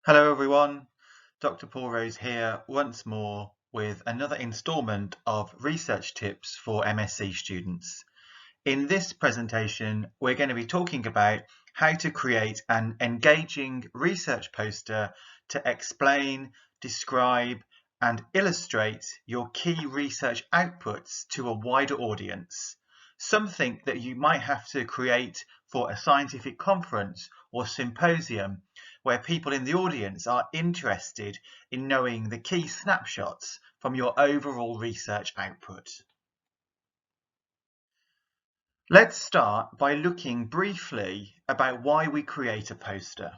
Hello everyone, Dr. Paul Rose here once more with another instalment of research tips for MSc students. In this presentation, we're going to be talking about how to create an engaging research poster to explain, describe, and illustrate your key research outputs to a wider audience. Something that you might have to create for a scientific conference or symposium where people in the audience are interested in knowing the key snapshots from your overall research output. Let's start by looking briefly about why we create a poster.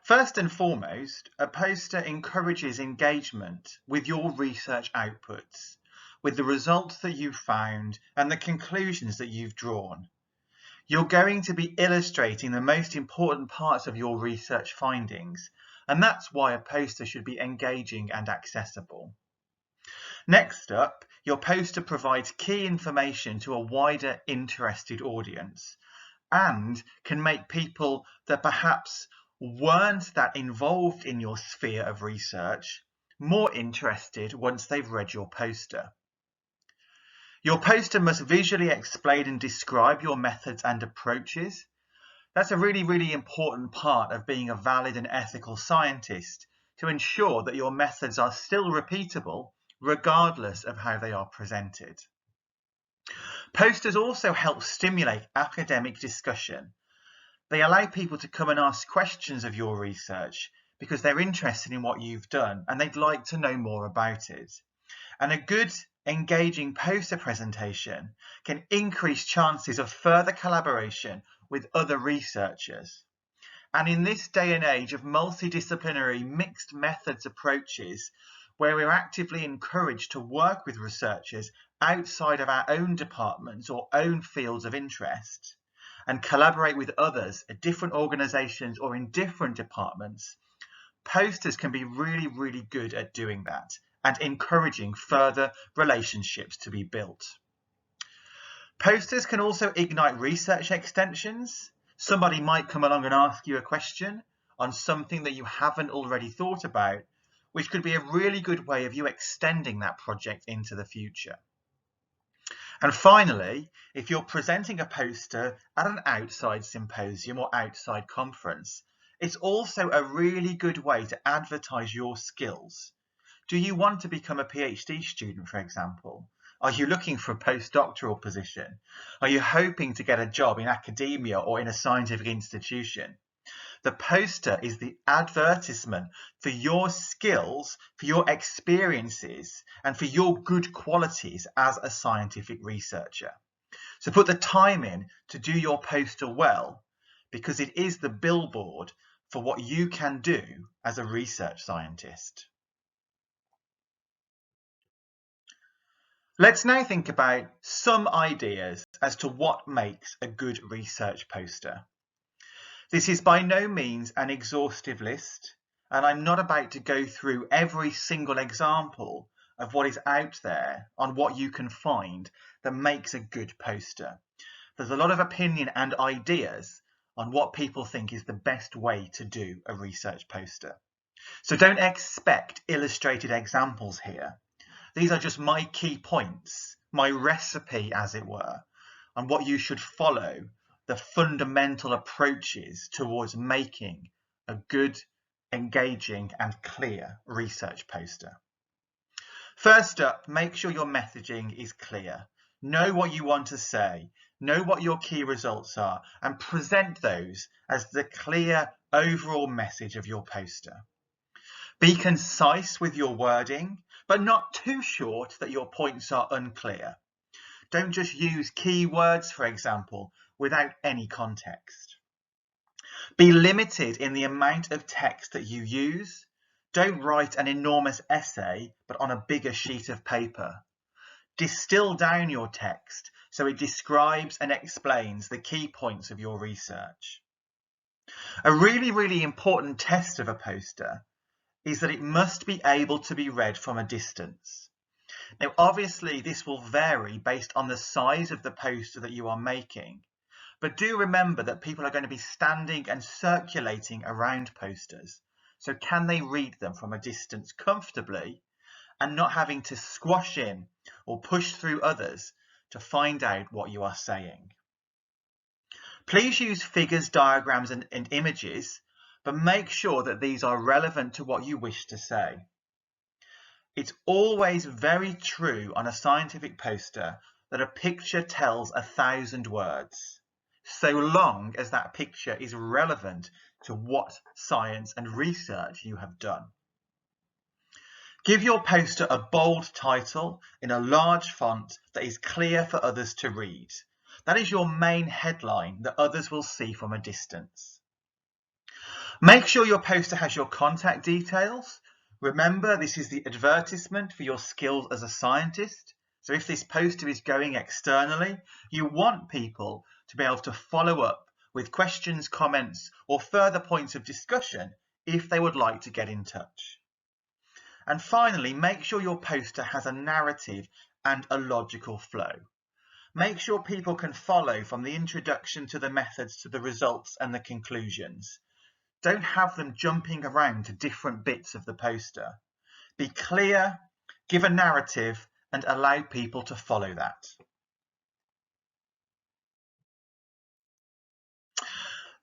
First and foremost, a poster encourages engagement with your research outputs, with the results that you've found and the conclusions that you've drawn. You're going to be illustrating the most important parts of your research findings, and that's why a poster should be engaging and accessible. Next up, your poster provides key information to a wider interested audience and can make people that perhaps weren't that involved in your sphere of research more interested once they've read your poster. Your poster must visually explain and describe your methods and approaches. That's a really important part of being a valid and ethical scientist, to ensure that your methods are still repeatable regardless of how they are presented. Posters also help stimulate academic discussion. They allow people to come and ask questions of your research because they're interested in what you've done and they'd like to know more about it. And a good, engaging poster presentation can increase chances of further collaboration with other researchers. And in this day and age of multidisciplinary mixed methods approaches, where we're actively encouraged to work with researchers outside of our own departments or own fields of interest, and collaborate with others at different organizations or in different departments, posters can be really good at doing that and encouraging further relationships to be built. Posters can also ignite research extensions. Somebody might come along and ask you a question on something that you haven't already thought about, which could be a really good way of you extending that project into the future. And finally, if you're presenting a poster at an outside symposium or outside conference, it's also a really good way to advertise your skills. Do you want to become a PhD student, for example? Are you looking for a postdoctoral position? Are you hoping to get a job in academia or in a scientific institution? The poster is the advertisement for your skills, for your experiences, and for your good qualities as a scientific researcher. So put the time in to do your poster well, because it is the billboard for what you can do as a research scientist. Let's now think about some ideas as to what makes a good research poster. This is by no means an exhaustive list, and I'm not about to go through every single example of what is out there on what you can find that makes a good poster. There's a lot of opinion and ideas on what people think is the best way to do a research poster. So don't expect illustrated examples here. These are just my key points, my recipe, as it were, on what you should follow, the fundamental approaches towards making a good, engaging, and clear research poster. First up, make sure your messaging is clear. Know what you want to say, know what your key results are, and present those as the clear overall message of your poster. Be concise with your wording, but not too short that your points are unclear. Don't just use keywords, for example, without any context. Be limited in the amount of text that you use. Don't write an enormous essay, but on a bigger sheet of paper. Distill down your text so it describes and explains the key points of your research. A really important test of a poster is that it must be able to be read from a distance. Now, obviously, this will vary based on the size of the poster that you are making, but do remember that people are going to be standing and circulating around posters. So can they read them from a distance comfortably and not having to squash in or push through others to find out what you are saying? Please use figures, diagrams, and images, but make sure that these are relevant to what you wish to say. It's always very true on a scientific poster that a picture tells 1,000 words, so long as that picture is relevant to what science and research you have done. Give your poster a bold title in a large font that is clear for others to read. That is your main headline that others will see from a distance. Make sure your poster has your contact details. Remember, this is the advertisement for your skills as a scientist. So if this poster is going externally, you want people to be able to follow up with questions, comments, or further points of discussion if they would like to get in touch. And finally, make sure your poster has a narrative and a logical flow. Make sure people can follow from the introduction to the methods to the results and the conclusions. Don't have them jumping around to different bits of the poster. Be clear, give a narrative, and allow people to follow that.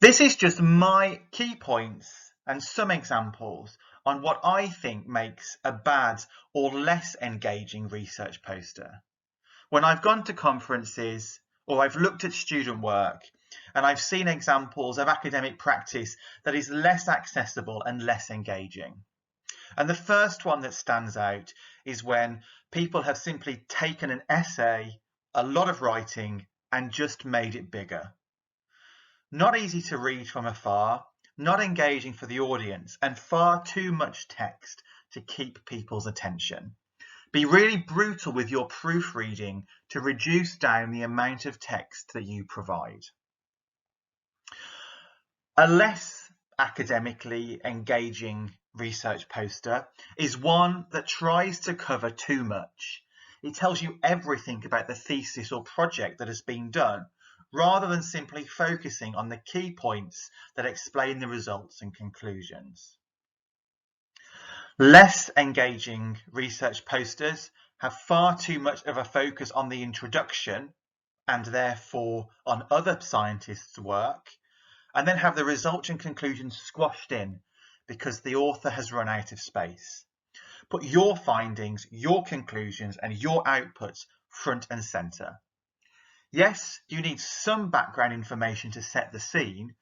This is just my key points and some examples on what I think makes a bad or less engaging research poster. When I've gone to conferences or I've looked at student work and I've seen examples of academic practice that is less accessible and less engaging. And the first one that stands out is when people have simply taken an essay, a lot of writing, and just made it bigger. Not easy to read from afar, not engaging for the audience, and far too much text to keep people's attention. Be really brutal with your proofreading to reduce down the amount of text that you provide. A less academically engaging research poster is one that tries to cover too much. It tells you everything about the thesis or project that has been done, rather than simply focusing on the key points that explain the results and conclusions. Less engaging research posters have far too much of a focus on the introduction and therefore on other scientists' work, and then have the results and conclusions squashed in because the author has run out of space. Put your findings, your conclusions, and your outputs front and center. Yes, you need some background information to set the scene,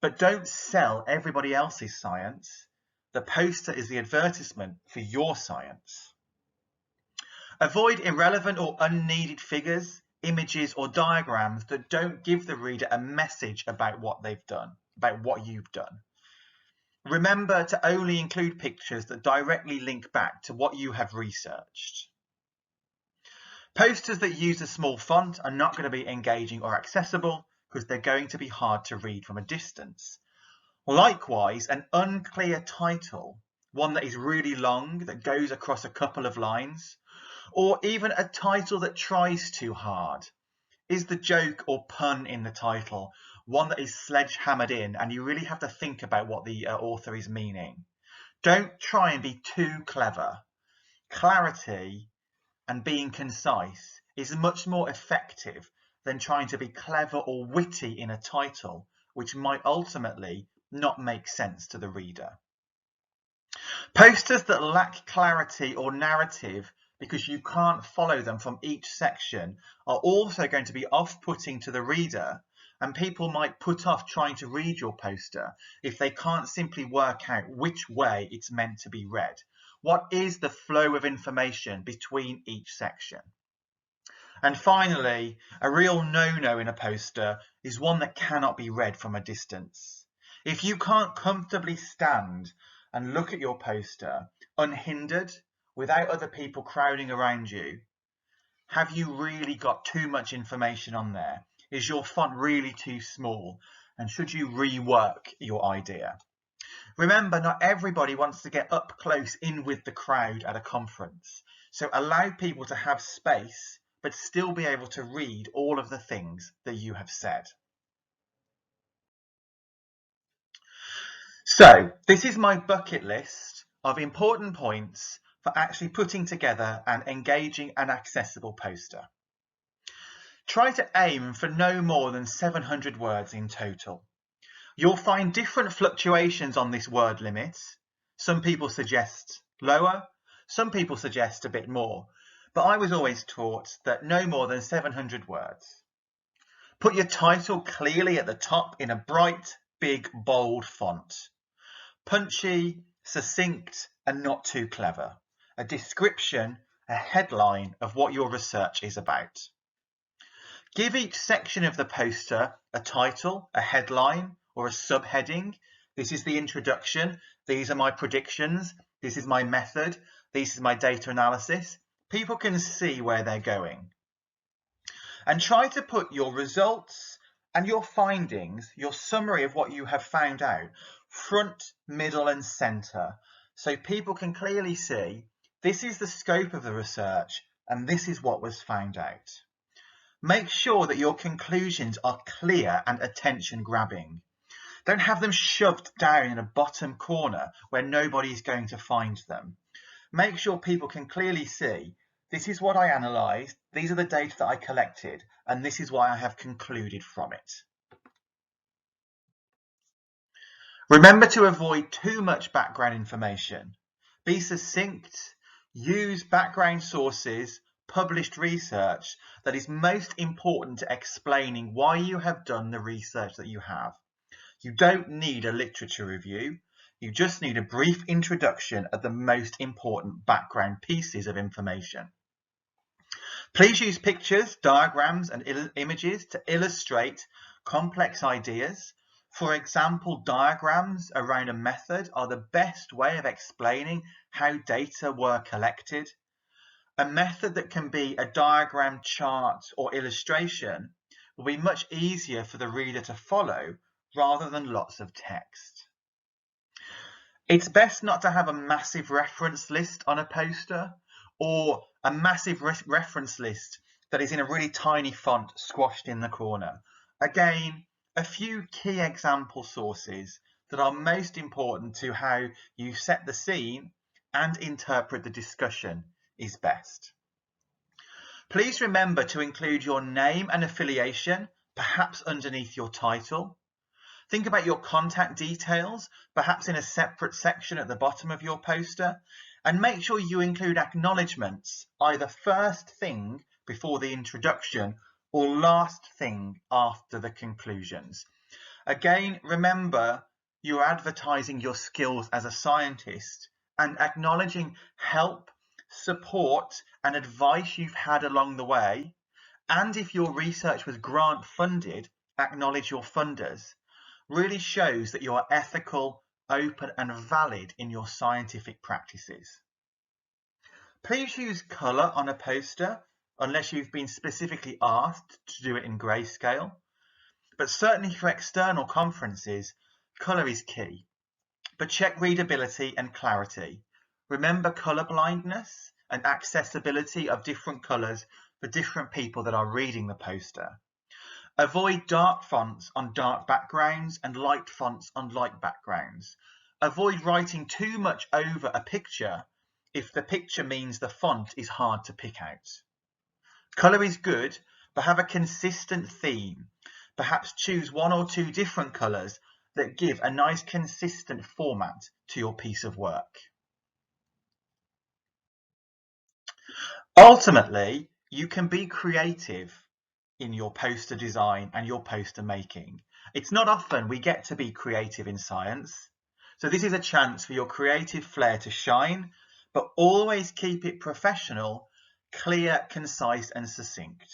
but don't sell everybody else's science. The poster is the advertisement for your science. Avoid irrelevant or unneeded figures, images, or diagrams that don't give the reader a message about what they've done, about what you've done. Remember to only include pictures that directly link back to what you have researched. Posters that use a small font are not going to be engaging or accessible because they're going to be hard to read from a distance. Likewise, an unclear title, one that is really long, that goes across a couple of lines, or even a title that tries too hard. Is the joke or pun in the title one that is sledgehammered in and you really have to think about what the author is meaning? Don't try and be too clever. Clarity and being concise is much more effective than trying to be clever or witty in a title, which might ultimately not make sense to the reader. Posters that lack clarity or narrative because you can't follow them from each section are also going to be off-putting to the reader, and people might put off trying to read your poster if they can't simply work out which way it's meant to be read. What is the flow of information between each section? And finally, a real no-no in a poster is one that cannot be read from a distance. If you can't comfortably stand and look at your poster unhindered, without other people crowding around you, have you really got too much information on there? Is your font really too small? And should you rework your idea? Remember, not everybody wants to get up close in with the crowd at a conference. So allow people to have space, but still be able to read all of the things that you have said. So this is my bucket list of important points for actually putting together an engaging and accessible poster. Try to aim for no more than 700 words in total. You'll find different fluctuations on this word limit. Some people suggest lower, some people suggest a bit more, but I was always taught that no more than 700 words. Put your title clearly at the top in a bright, big, bold font. Punchy, succinct, and not too clever. A description, a headline of what your research is about. Give each section of the poster a title, a headline, or a subheading. This is the introduction. These are my predictions. This is my method. This is my data analysis. People can see where they're going. And try to put your results and your findings, your summary of what you have found out, front, middle, and center, so people can clearly see this is the scope of the research and this is what was found out. Make sure that your conclusions are clear and attention-grabbing. Don't have them shoved down in a bottom corner where nobody's going to find them. Make sure people can clearly see this is what I analysed, these are the data that I collected, and this is why I have concluded from it. Remember to avoid too much background information. Be succinct, use background sources, published research that is most important to explaining why you have done the research that you have. You don't need a literature review, you just need a brief introduction of the most important background pieces of information. Please use pictures, diagrams, and images to illustrate complex ideas. For example, diagrams around a method are the best way of explaining how data were collected. A method that can be a diagram, chart, or illustration will be much easier for the reader to follow rather than lots of text. It's best not to have a massive reference list on a poster or a massive reference list that is in a really tiny font squashed in the corner. Again, a few key example sources that are most important to how you set the scene and interpret the discussion is best. Please remember to include your name and affiliation, perhaps underneath your title. Think about your contact details, perhaps in a separate section at the bottom of your poster, and make sure you include acknowledgements, either first thing before the introduction or last thing after the conclusions. Again, remember you're advertising your skills as a scientist and acknowledging help, support, and advice you've had along the way. And if your research was grant funded, acknowledge your funders. Really shows that you are ethical, open, and valid in your scientific practices. Please use colour on a poster unless you've been specifically asked to do it in grayscale. But certainly for external conferences, colour is key. But check readability and clarity. Remember colour blindness and accessibility of different colours for different people that are reading the poster. Avoid dark fonts on dark backgrounds and light fonts on light backgrounds. Avoid writing too much over a picture if the picture means the font is hard to pick out. Colour is good, but have a consistent theme. Perhaps choose one or two different colours that give a nice consistent format to your piece of work. Ultimately, you can be creative in your poster design and your poster making. It's not often we get to be creative in science, so this is a chance for your creative flair to shine, but always keep it professional, clear, concise, and succinct.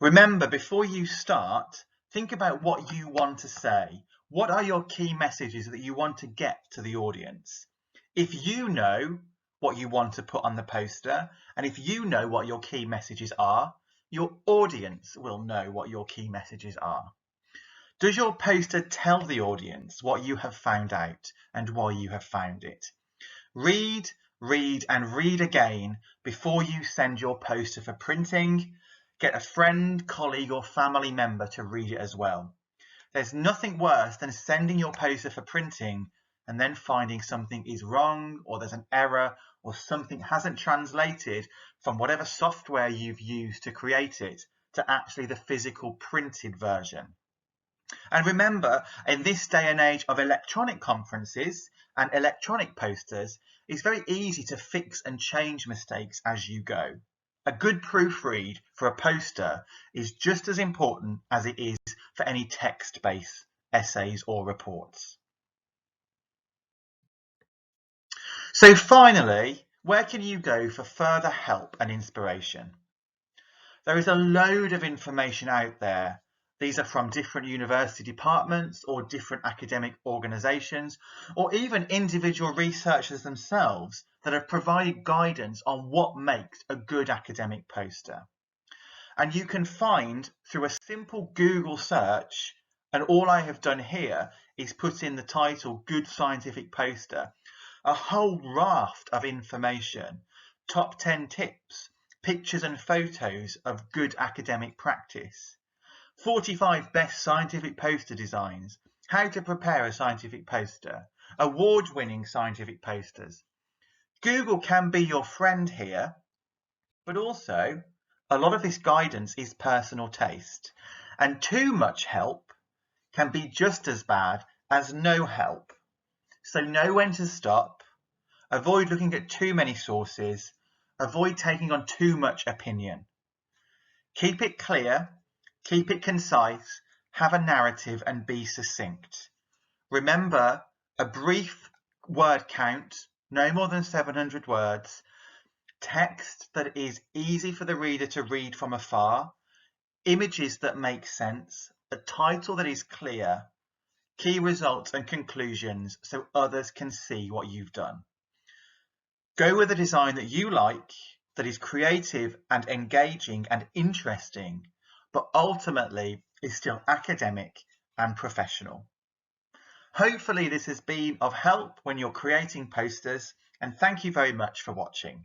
Remember, before you start, think about what you want to say. What are your key messages that you want to get to the audience? If you know what you want to put on the poster, and if you know what your key messages are, your audience will know what your key messages are. Does your poster tell the audience what you have found out and why you have found it? Read, read, and read again before you send your poster for printing. Get a friend, colleague, or family member to read it as well. There's nothing worse than sending your poster for printing and then finding something is wrong, or there's an error, or something hasn't translated from whatever software you've used to create it to actually the physical printed version. And remember, in this day and age of electronic conferences and electronic posters, it's very easy to fix and change mistakes as you go. A good proofread for a poster is just as important as it is for any text-based essays or reports. So finally, where can you go for further help and inspiration? There is a load of information out there. These are from different university departments or different academic organisations, or even individual researchers themselves that have provided guidance on what makes a good academic poster. And you can find through a simple Google search, and all I have done here is put in the title Good Scientific Poster, a whole raft of information, top 10 tips, pictures and photos of good academic practice, 45 best scientific poster designs, how to prepare a scientific poster, award-winning scientific posters. Google can be your friend here, but also a lot of this guidance is personal taste, and too much help can be just as bad as no help. So know when to stop, avoid looking at too many sources, avoid taking on too much opinion. Keep it clear, keep it concise, have a narrative and be succinct. Remember, a brief word count, no more than 700 words, text that is easy for the reader to read from afar, images that make sense, a title that is clear, key results and conclusions so others can see what you've done. Go with a design that you like, that is creative and engaging and interesting, but ultimately is still academic and professional. Hopefully this has been of help when you're creating posters, and thank you very much for watching.